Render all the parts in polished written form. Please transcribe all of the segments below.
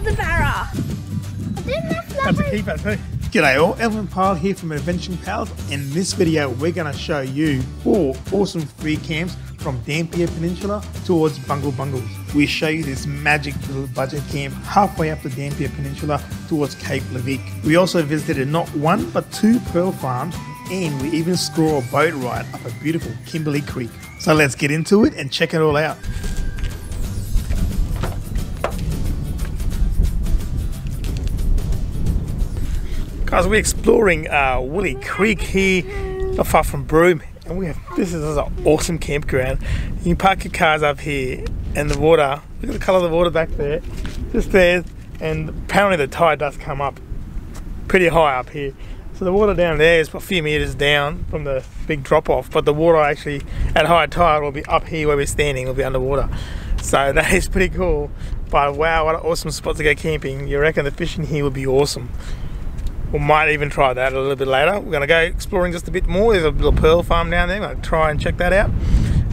was a barra. I didn't know That's a keeper too. G'day all, Elvin Pyle here from Adventuring Pals. In this video we're going to show you 4 awesome free camps from Dampier Peninsula towards Bungle Bungles. We show you this magic little budget camp halfway up the Dampier Peninsula towards Cape Levique. We also visited not 1 but 2 pearl farms, and we even score a boat ride up a beautiful Kimberley Creek. So let's get into it and check it all out. Guys, we're exploring Willie Creek here, not far from Broome, and this is an awesome campground. You can park your cars up here, and the water, look at the colour of the water back there, just there, and apparently the tide does come up pretty high up here. So the water down there is a few metres down from the big drop off, but the water actually at high tide will be up here where we're standing, will be underwater. So that is pretty cool. But wow, what an awesome spot to go camping. You reckon the fishing here would be awesome. We might even try that a little bit later. We're going to go exploring just a bit more. There's a little pearl farm down there. We're going to try and check that out.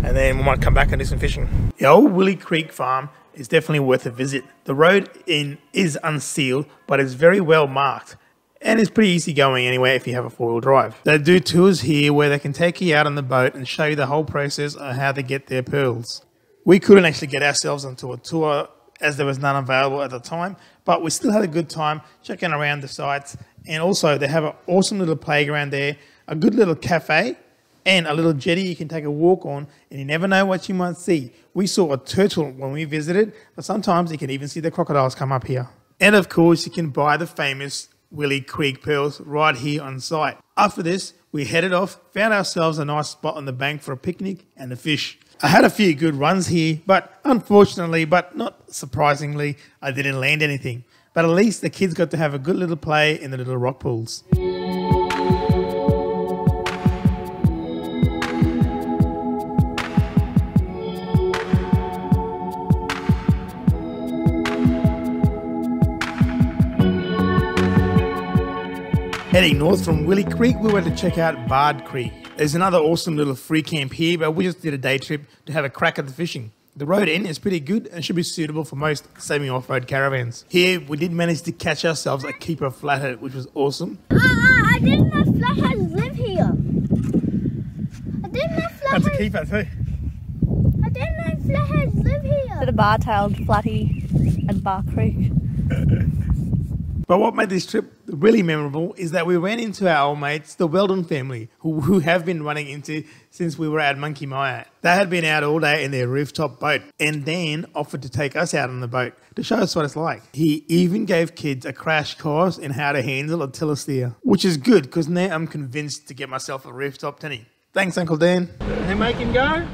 And then we might come back and do some fishing. The old Willie Creek Farm is definitely worth a visit. The road in is unsealed, but it's very well marked. And it's pretty easy going anyway if you have a 4-wheel drive. They do tours here where they can take you out on the boat and show you the whole process of how they get their pearls. We couldn't actually get ourselves onto a tour as there was none available at the time, but we still had a good time checking around the sites. And also they have an awesome little playground there, a good little cafe, and a little jetty you can take a walk on, and you never know what you might see. We saw a turtle when we visited, but sometimes you can even see the crocodiles come up here. And of course you can buy the famous Willie Creek pearls right here on site. After this, we headed off, found ourselves a nice spot on the bank for a picnic and a fish. I had a few good runs here, but unfortunately, but not surprisingly, I didn't land anything. But at least the kids got to have a good little play in the little rock pools. Heading north from Willie Creek, we went to check out Bard Creek. There's another awesome little free camp here, but we just did a day trip to have a crack at the fishing. The road in is pretty good and should be suitable for most semi-off-road caravans. Here, we did manage to catch ourselves a keeper flathead, which was awesome. I didn't know flatheads live here. I didn't know flatheads... That's a keeper too. I didn't know flatheads live here. Bit of bar-tailed flatty at Bar Creek. But what made this trip really memorable is that we ran into our old mates, the Weldon family, who have been running into since we were at Monkey Mia. They had been out all day in their rooftop boat, and Dan offered to take us out on the boat to show us what it's like. He even gave kids a crash course in how to handle a telesteer, which is good because now I'm convinced to get myself a rooftop tinny. Thanks, Uncle Dan. And make him go.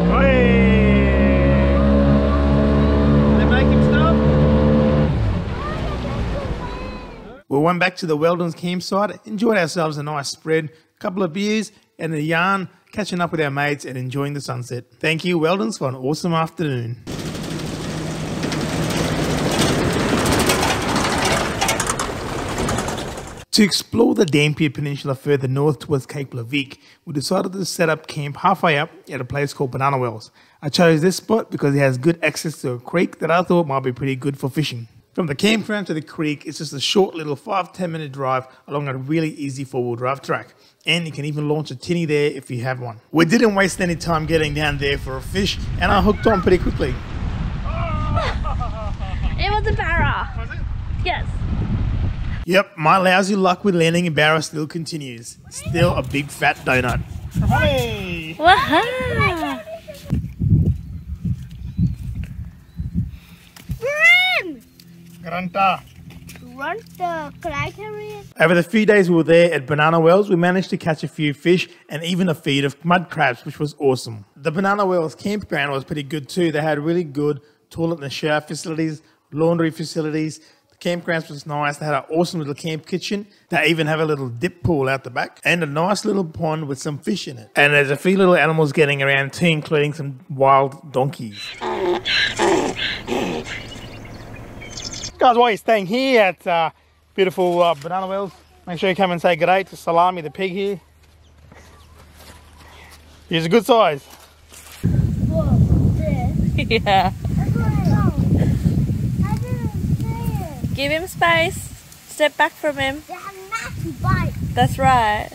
Hey! They make him stop. We went back to the Weldon's campsite, enjoyed ourselves a nice spread, a couple of beers and a yarn, catching up with our mates and enjoying the sunset. Thank you, Weldon's, for an awesome afternoon. To explore the Dampier Peninsula further north towards Cape Levique, we decided to set up camp halfway up at a place called Banana Wells. I chose this spot because it has good access to a creek that I thought might be pretty good for fishing. From the campground to the creek, it's just a short little 5-10 minute drive along a really easy 4-wheel drive track. And you can even launch a tinny there if you have one. We didn't waste any time getting down there for a fish, and I hooked on pretty quickly. It was a barra. Was it? Yes. Yep, my lousy luck with landing a barra still continues. Still a big fat donut. Hey! Woohoo! Granta. Crocodile. Over the few days we were there at Banana Wells, we managed to catch a few fish and even a feed of mud crabs, which was awesome. The Banana Wells campground was pretty good too. They had really good toilet and shower facilities, laundry facilities. The campground was nice. They had an awesome little camp kitchen. They even have a little dip pool out the back and a nice little pond with some fish in it. And there's a few little animals getting around too, including some wild donkeys. Guys, while you're staying here at beautiful Banana Wells, make sure you come and say good day to Salami the pig here. He's a good size. Whoa, this. Yeah. That's what I know. Give him space. Step back from him. They have massive bites. That's right.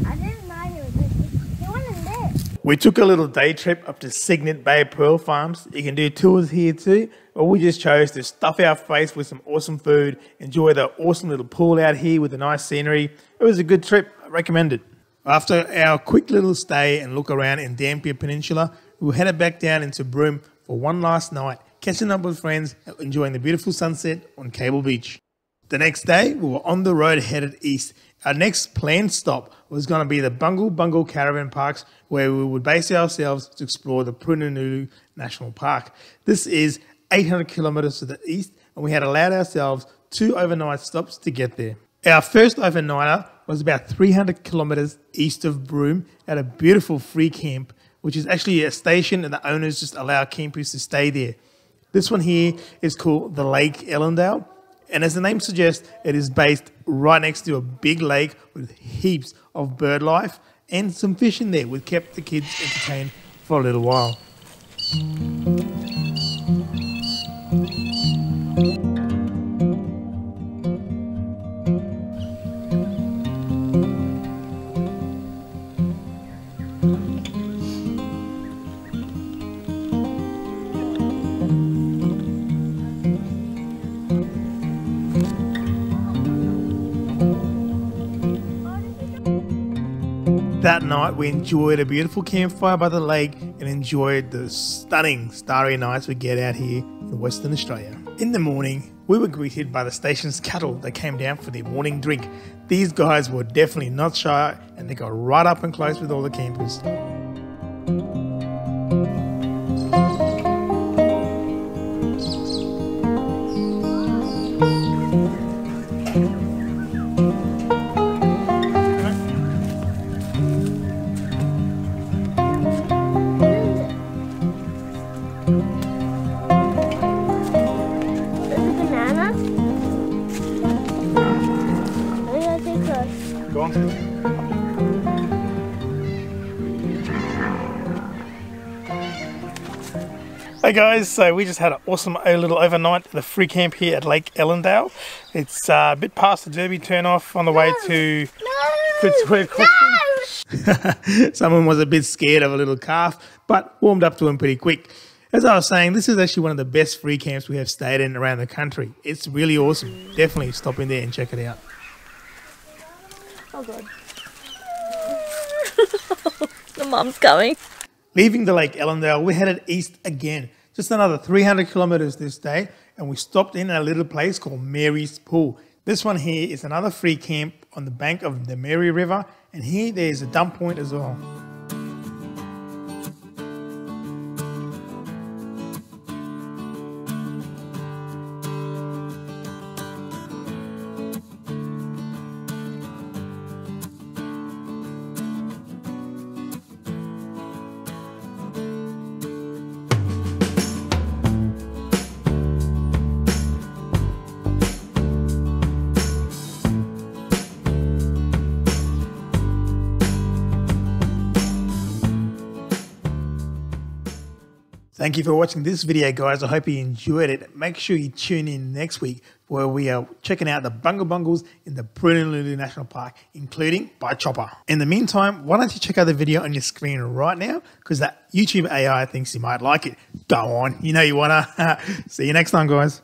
I didn't know he was this. He wasn't there. We took a little day trip up to Signet Bay Pearl Farms. You can do tours here too, but we just chose to stuff our face with some awesome food, enjoy the awesome little pool out here with the nice scenery. It was a good trip. I recommend it. After our quick little stay and look around in Dampier Peninsula, we headed back down into Broome for one last night, catching up with friends and enjoying the beautiful sunset on Cable Beach. The next day, we were on the road headed east. Our next planned stop was going to be the Bungle Caravan Parks, where we would base ourselves to explore the Purnululu National Park. This is 800 kilometres to the east, and we had allowed ourselves 2 overnight stops to get there. Our first overnighter was about 300 kilometres east of Broome at a beautiful free camp, which is actually a station and the owners just allow campers to stay there. This one here is called the Lake Ellendale, and as the name suggests, it is based right next to a big lake with heaps of bird life and some fish in there, which kept the kids entertained for a little while. That night, we enjoyed a beautiful campfire by the lake and enjoyed the stunning starry nights we get out here in Western Australia. In the morning, we were greeted by the station's cattle that came down for their morning drink. These guys were definitely not shy and they got right up and close with all the campers. Hey guys, so we just had an awesome little overnight at the free camp here at Lake Ellendale. It's a bit past the Derby turn off on the way to Fitzroy Crossing. Someone was a bit scared of a little calf, but warmed up to him pretty quick. As I was saying, this is actually one of the best free camps we have stayed in around the country. It's really awesome. Definitely stop in there and check it out. Oh god. The mum's coming. Leaving the Lake Ellendale, we headed east again, just another 300 kilometres this day, and we stopped in a little place called Mary's Pool. This one here is another free camp on the bank of the Mary River, and here there's a dump point as well. Thank you for watching this video, guys. I hope you enjoyed it. Make sure you tune in next week where we are checking out the Bungles in the Purnululu National Park, including by chopper. In the meantime, why don't you check out the video on your screen right now, because that YouTube AI thinks you might like it. Go on, you know you wanna. See you next time, guys.